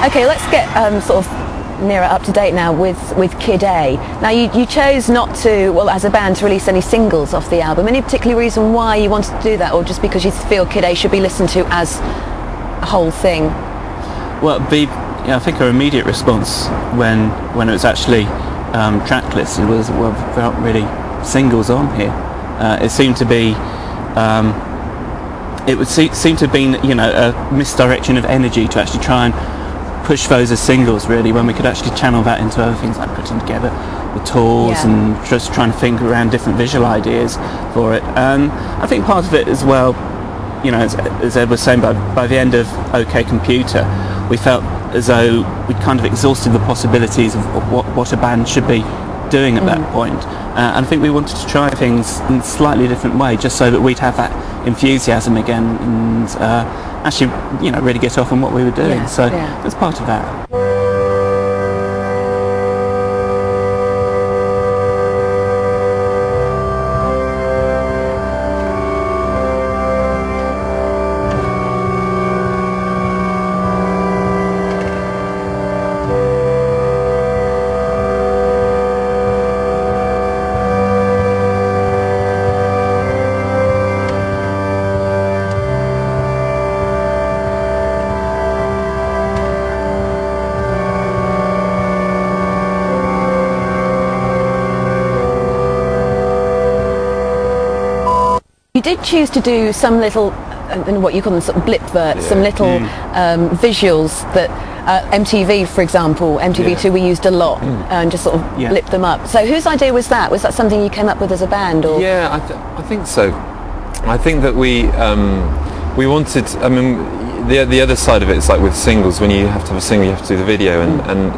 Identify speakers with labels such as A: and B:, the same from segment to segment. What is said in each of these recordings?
A: Okay, let's get sort of nearer up to date now with Kid A. Now you chose not to, well, as a band, to release any singles off the album. Any particular reason why you wanted to do that, or just because you feel Kid A should be listened to as a whole thing?
B: Well, I think our immediate response when it was actually track listed was, well, there aren't really singles on here. It seemed to be it would seem to have been, you know, a misdirection of energy to actually try and push those as singles, really, when we could actually channel that into other things like putting together the tours and just trying to think around different visual ideas for it. I think part of it as well, you know, as Ed was saying, by the end of OK Computer, we felt as though we'd kind of exhausted the possibilities of what a band should be doing at that point. And I think we wanted to try things in a slightly different way, just so that we'd have that enthusiasm again and actually, you know, really get off on what we were doing. So that's part of that.
A: You did choose to do some little, what you call them, sort of blip verts, some little visuals that MTV, for example, MTV2 we used a lot, and just sort of blip them up. So whose idea was that? Was that something you came up with as a band? Or?
C: Yeah, I think so. I think that we wanted, I mean, the other side of it is like with singles, when you have to have a single, you have to do the video, and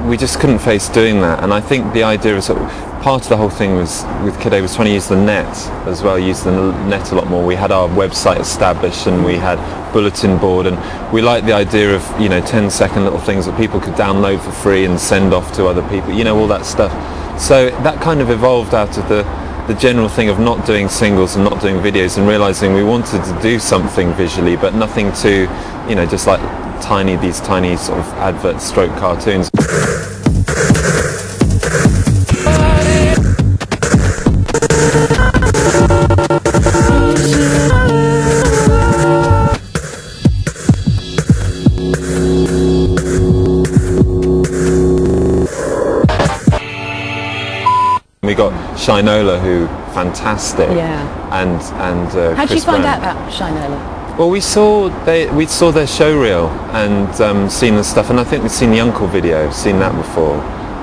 C: we just couldn't face doing that. And I think the idea of sort of, part of the whole thing was with Kid A was trying to use the net as well, use the net a lot more. We had our website established and we had bulletin board, and we liked the idea of, you know, 10-second little things that people could download for free and send off to other people, you know, all that stuff. So that kind of evolved out of the general thing of not doing singles and not doing videos, and realizing we wanted to do something visually, but nothing too, you know, just like these tiny sort of advert stroke cartoons. We got Shinola, who fantastic, and
A: how did you
C: Chris
A: find
C: Brown.
A: out about Shinola?
C: Well, we saw their show reel and seen the stuff, and I think we'd seen the Uncle video, seen that before,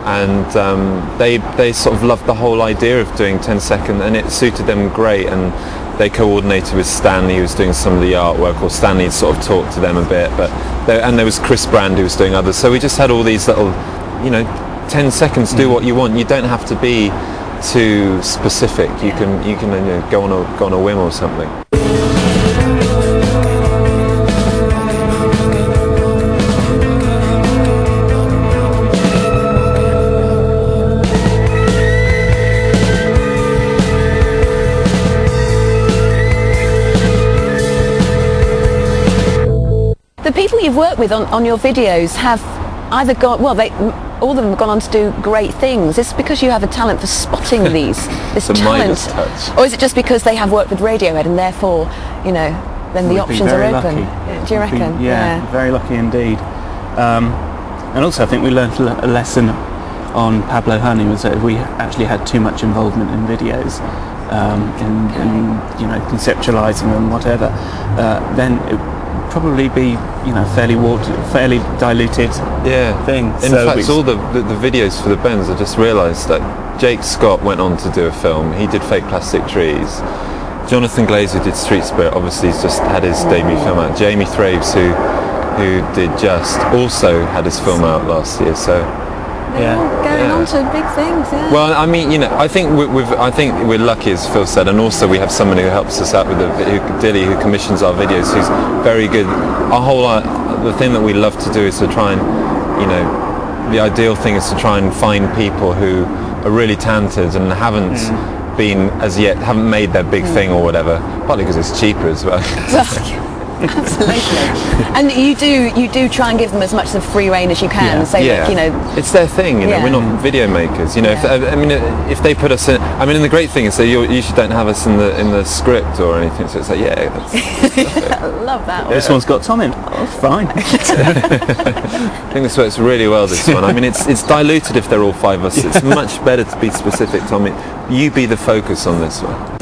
C: and they sort of loved the whole idea of doing 10-second, and it suited them great. And they coordinated with Stanley, who was doing some of the artwork, or Stanley sort of talked to them a bit, and there was Chris Brand, who was doing others. So we just had all these little, you know, 10 seconds, do what you want. You don't have to be too specific. You can you know, go on a whim or something.
A: The people you've worked with on your videos have either gone, well, all of them have gone on to do great things. Is it because you have a talent for spotting this talent?
C: Touch.
A: Or is it just because they have worked with Radiohead and therefore, you know, then the options are open? Do you reckon?
B: Very lucky indeed. And also I think we learned a lesson on Pablo Honey, was that if we actually had too much involvement in videos, in you know, conceptualizing them, whatever, then it would probably be, you know, fairly diluted thing.
C: In fact, all the videos for the Bends, I just realised that Jake Scott went on to do a film. He did Fake Plastic Trees. Jonathan Glazer did Street Spirit. Obviously, he's just had his debut film out. Jamie Thraves, who did Just, also had his film out last year. So
A: they're all going on to big things. Yeah.
C: Well, I mean, you know, I think we're lucky, as Phil said, and also we have someone who helps us out with Dilly, who commissions our videos, who's very good. Our whole the thing that we love to do is to try and, you know, the ideal thing is to try and find people who are really talented and haven't haven't made their big thing or whatever. Partly because it's cheaper as well.
A: Absolutely. And you do try and give them as much of free rein as you can. So that, you know,
C: it's their thing. You know, we're not video makers. You know, if they put us in, I mean, and the great thing is they usually don't have us in the script or anything. So it's like,
A: I love that one.
B: This one's got Tom in. Oh, fine.
C: I think this works really well. This one. I mean, it's diluted if they're all five of us. It's much better to be specific, Tommy. You be the focus on this one.